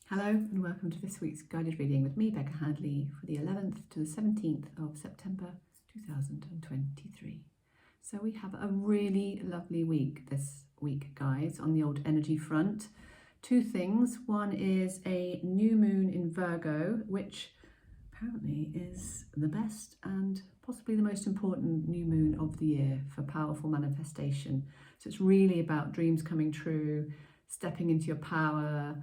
Hello and welcome to this week's guided reading with me, Becca Hadley, for the 11th to the 17th of September 2023. So we have a really lovely week this week, guys, on the old energy front. Two things. One is a new moon in Virgo, which apparently is the best and possibly the most important new moon of the year for powerful manifestation. So it's really about dreams coming true, stepping into your power,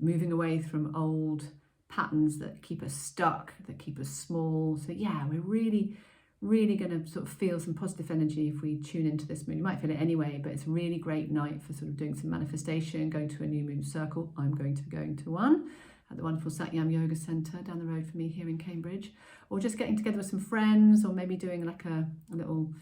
moving away from old patterns that keep us stuck, that keep us small. So yeah, we're really going to sort of feel some positive energy if we tune into this moon. You might feel it anyway, but it's a really great night for sort of doing some manifestation, going to a new moon circle. I'm going to be going to one at the wonderful Satyam Yoga Centre down the road from me here in Cambridge, or just getting together with some friends, or maybe doing like a little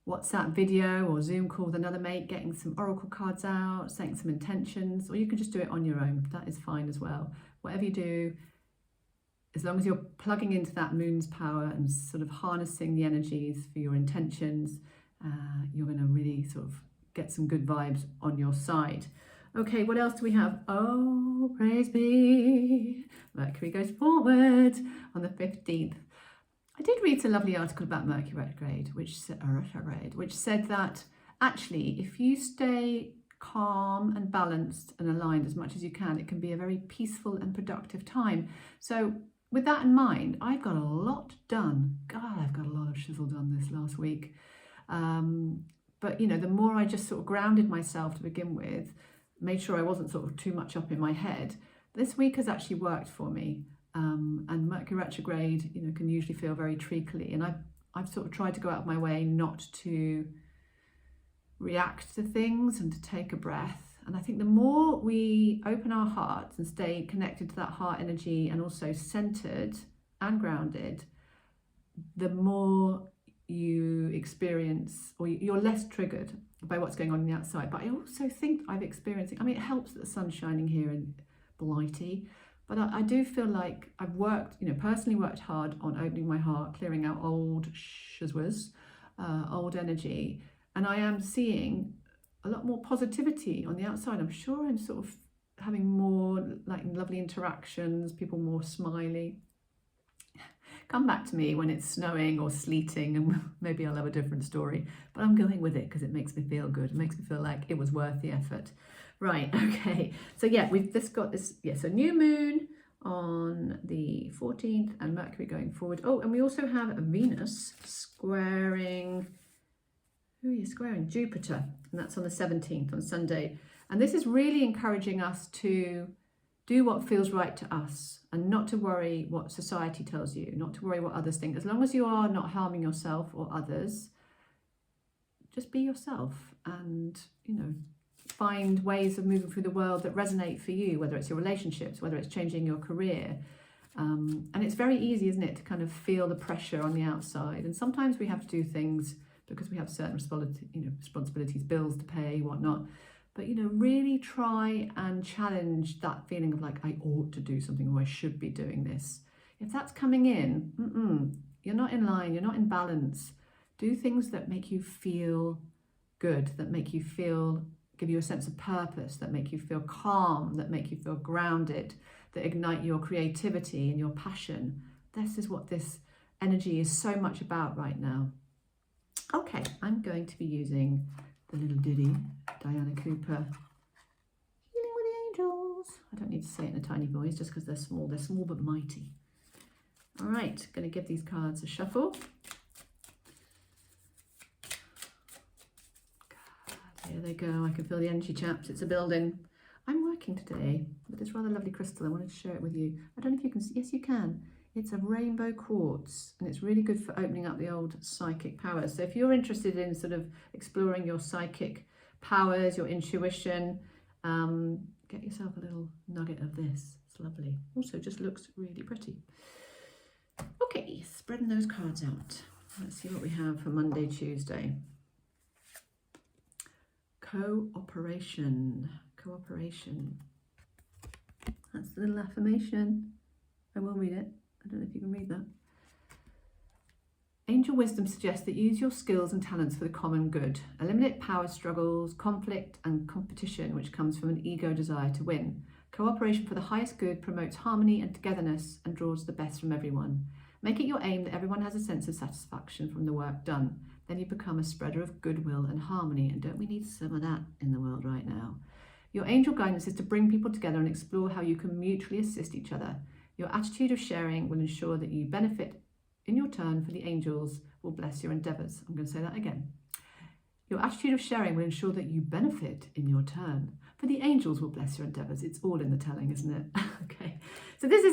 WhatsApp video or Zoom call with another mate, getting some oracle cards out, setting some intentions, or you can just do it on your own. That is fine as well. Whatever you do, as long as you're plugging into that moon's power and sort of harnessing the energies for your intentions, you're going to really sort of get some good vibes on your side. Okay, what else do we have? Oh, praise be. Mercury goes forward on the 15th. I did read a lovely article about Mercury retrograde, which said that actually, if you stay calm and balanced and aligned as much as you can be a very peaceful and productive time. So with that in mind, I've got a lot done. God, I've got a lot of shizzle done this last week. But, you know, the more I just sort of grounded myself to begin with, made sure I wasn't sort of too much up in my head, this week has actually worked for me. And Mercury retrograde, you know, can usually feel very treacly, and I've sort of tried to go out of my way not to react to things and to take a breath. And I think the more we open our hearts and stay connected to that heart energy and also centered and grounded, the more you experience, or you're less triggered by what's going on the outside. But I also think I'm experiencing, I mean, it helps that the sun's shining here in Blighty. But I do feel like I've worked, you know, personally worked hard on opening my heart, clearing out old shizwas, old energy. And I am seeing a lot more positivity on the outside. I'm sure I'm sort of having more like lovely interactions, people more smiley. Come back to me when it's snowing or sleeting and maybe I'll have a different story. But I'm going with it because it makes me feel good. It makes me feel like it was worth the effort. Right, okay. So yeah, we've just got this, so new moon on the 14th and Mercury going forward. Oh, and we also have Venus squaring, squaring Jupiter, and that's on the 17th, on Sunday. And this is really encouraging us to do what feels right to us and not to worry what society tells you, not to worry what others think. As long as you are not harming yourself or others, just be yourself and, you know, find ways of moving through the world that resonate for you, whether it's your relationships, whether it's changing your career. And it's very easy, isn't it, to kind of feel the pressure on the outside. And sometimes we have to do things because we have certain responsibilities, bills to pay, whatnot. But, you know, really try and challenge that feeling of like, I ought to do something, or I should be doing this. If that's coming in, you're not in line, you're not in balance. Do things that make you feel good, that make you feel, give you a sense of purpose, that make you feel calm, that make you feel grounded, that ignite your creativity and your passion. This is what this energy is so much about right now. Okay, I'm going to be using the little ditty, Diana Cooper, Healing with the Angels. I don't need to say it in a tiny voice just because they're small but mighty. All right, going to give these cards a shuffle. Here they go. I can feel the energy, chaps. It's a building. I'm working today with this rather lovely crystal. I wanted to share it with you. I don't know if you can see. Yes, you can. It's a rainbow quartz, and it's really good for opening up the old psychic powers. So if you're interested in sort of exploring your psychic powers, your intuition, get yourself a little nugget of this. It's lovely. Also, just looks really pretty. Okay, spreading those cards out. Let's see what we have for Monday, Tuesday. Cooperation. That's the little affirmation. I will read it. I don't know if you can read that. Angel wisdom suggests that use your skills and talents for the common good. Eliminate power struggles, conflict and competition which comes from an ego desire to win. Cooperation for the highest good promotes harmony and togetherness and draws the best from everyone. Make it your aim that everyone has a sense of satisfaction from the work done. Then you become a spreader of goodwill and harmony, and don't we need some of that in the world right now? Your angel guidance is to bring people together and explore how you can mutually assist each other. Your attitude of sharing will ensure that you benefit in your turn, for the angels will bless your endeavours. I'm going to say that again. Your attitude of sharing will ensure that you benefit in your turn, for the angels will bless your endeavours. It's all in the telling, isn't it? Okay. So this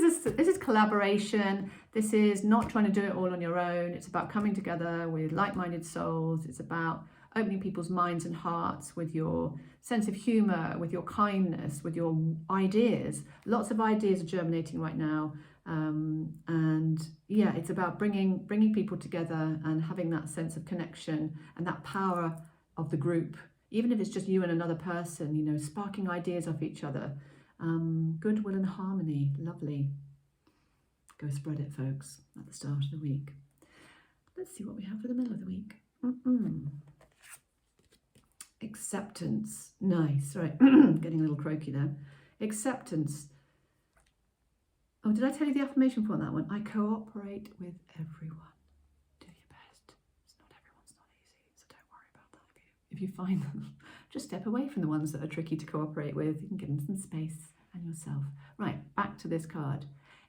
is collaboration. This is not trying to do it all on your own. It's about coming together with like-minded souls. It's about opening people's minds and hearts with your sense of humour, with your kindness, with your ideas. Lots of ideas are germinating right now. And yeah, it's about bringing people together and having that sense of connection and that power of the group, even if it's just you and another person, you know, sparking ideas off each other. Goodwill and harmony, lovely. Go spread it, folks, at the start of the week. Let's see what we have for the middle of the week. Acceptance, nice, right. Getting a little croaky there. Acceptance. Oh, did I tell you the affirmation for that one? I cooperate with everyone. Do your best. Everyone's not easy, so don't worry about that. If you find them, just step away from the ones that are tricky to cooperate with. You can give them some space and yourself. Right, back to this card.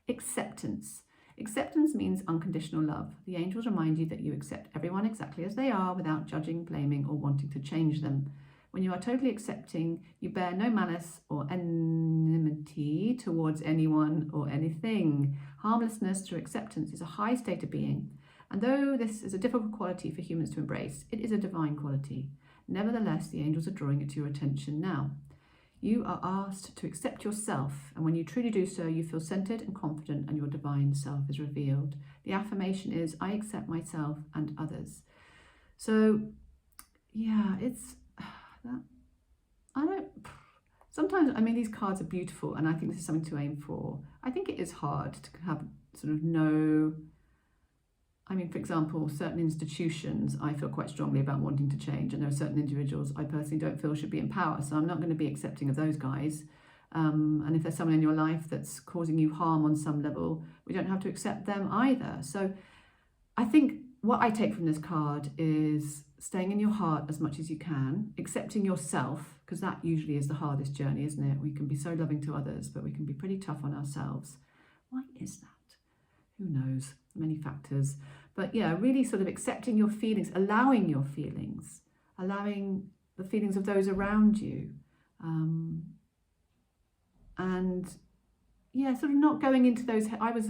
Acceptance. Acceptance means unconditional love. The angels remind you that you accept everyone exactly as they are without judging, blaming, or wanting to change them. When you are totally accepting, you bear no malice or enmity towards anyone or anything. Harmlessness through acceptance is a high state of being. And though this is a difficult quality for humans to embrace, it is a divine quality. Nevertheless, the angels are drawing it to your attention now. You are asked to accept yourself, and when you truly do so, you feel centered and confident, and your divine self is revealed. The affirmation is, I accept myself and others. So, yeah, it's that. Sometimes, I mean, these cards are beautiful, and I think this is something to aim for. I think it is hard to have sort of no, I mean, for example, certain institutions I feel quite strongly about wanting to change, and there are certain individuals I personally don't feel should be in power, so I'm not going to be accepting of those guys. And if there's someone in your life that's causing you harm on some level, we don't have to accept them either. So I think what I take from this card is staying in your heart as much as you can, accepting yourself, because that usually is the hardest journey, isn't it? We can be so loving to others, but we can be pretty tough on ourselves. Why is that? Who knows? Many factors. But yeah, really sort of accepting your feelings, allowing your feelings, allowing the feelings of those around you. And yeah, sort of not going into those. I was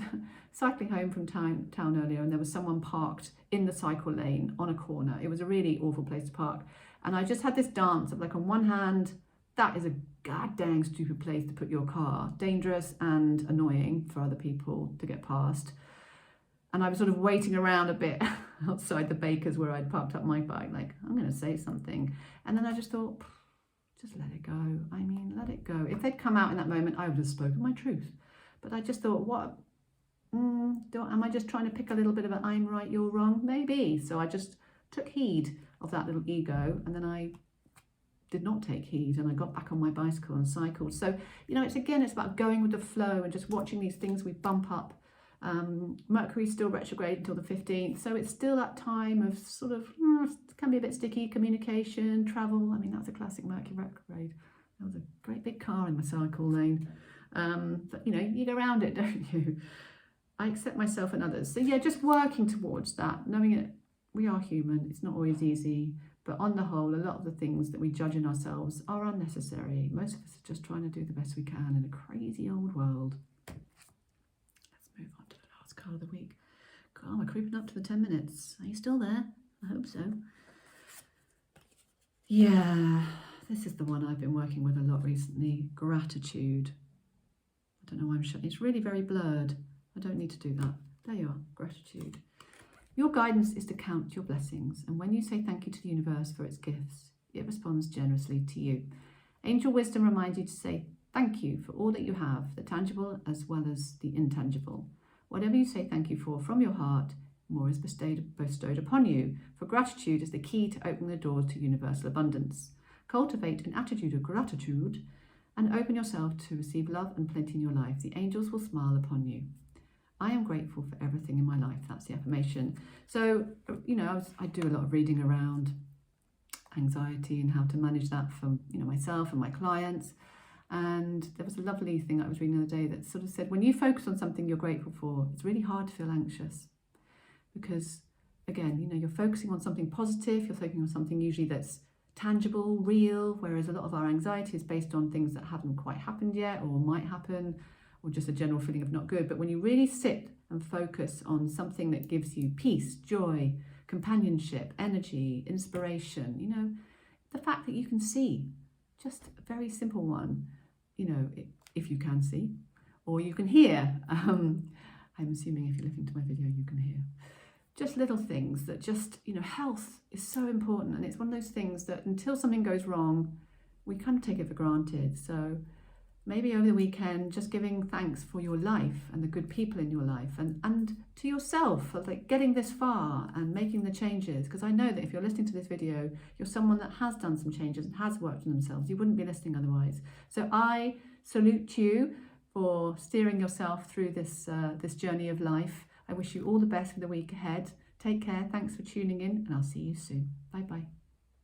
cycling home from town earlier, and there was someone parked in the cycle lane on a corner. It was a really awful place to park. And I just had this dance of, like, on one hand, that is a goddamn stupid place to put your car. Dangerous and annoying for other people to get past. And I was sort of waiting around a bit outside the baker's where I'd parked up my bike, like, I'm going to say something. And then I just thought, just let it go. I mean, let it go. If they'd come out in that moment, I would have spoken my truth. But I just thought, what? Am I just trying to pick a little bit of an I'm right, you're wrong? Maybe. So I just took heed of that little ego, and then I did not take heed, and I got back on my bicycle and cycled. So, you know, it's about going with the flow and just watching these things we bump up. Mercury's still retrograde until the 15th, so it's still that time of sort of, can be a bit sticky, communication, travel. I mean, that's a classic Mercury retrograde. There was a great big car in my cycle lane. But, you know, you go around it, don't you? I accept myself and others. So, yeah, just working towards that, knowing that we are human. It's not always easy. But on the whole, a lot of the things that we judge in ourselves are unnecessary. Most of us are just trying to do the best we can in a crazy old world. Let's move on to the last card of the week. God, we're creeping up to the 10 minutes. Are you still there? I hope so. Yeah, this is the one I've been working with a lot recently. Gratitude. I don't know why I'm showing. It's really very blurred. I don't need to do that. There you are. Gratitude. Your guidance is to count your blessings, and when you say thank you to the universe for its gifts, it responds generously to you. Angel wisdom reminds you to say thank you for all that you have, the tangible as well as the intangible. Whatever you say thank you for from your heart, more is bestowed upon you, for gratitude is the key to opening the doors to universal abundance. Cultivate an attitude of gratitude, and open yourself to receive love and plenty in your life. The angels will smile upon you. I am grateful for everything in my life. That's the affirmation. So, you know, I do a lot of reading around anxiety and how to manage that for, you know, myself and my clients. And there was a lovely thing I was reading the other day that sort of said, when you focus on something you're grateful for, it's really hard to feel anxious because, again, you know, you're focusing on something positive, you're focusing on something usually that's tangible, real, whereas a lot of our anxiety is based on things that haven't quite happened yet or might happen, or just a general feeling of not good. But when you really sit and focus on something that gives you peace, joy, companionship, energy, inspiration, you know, the fact that you can see, just a very simple one, you know, if you can see, or you can hear. I'm assuming if you're listening to my video, you can hear. Just little things that just, you know, health is so important. And it's one of those things that until something goes wrong, we kind of take it for granted. So maybe over the weekend, just giving thanks for your life and the good people in your life and to yourself for like getting this far and making the changes. Because I know that if you're listening to this video, you're someone that has done some changes and has worked on themselves. You wouldn't be listening otherwise. So I salute you for steering yourself through this journey of life. I wish you all the best for the week ahead. Take care. Thanks for tuning in, and I'll see you soon. Bye bye.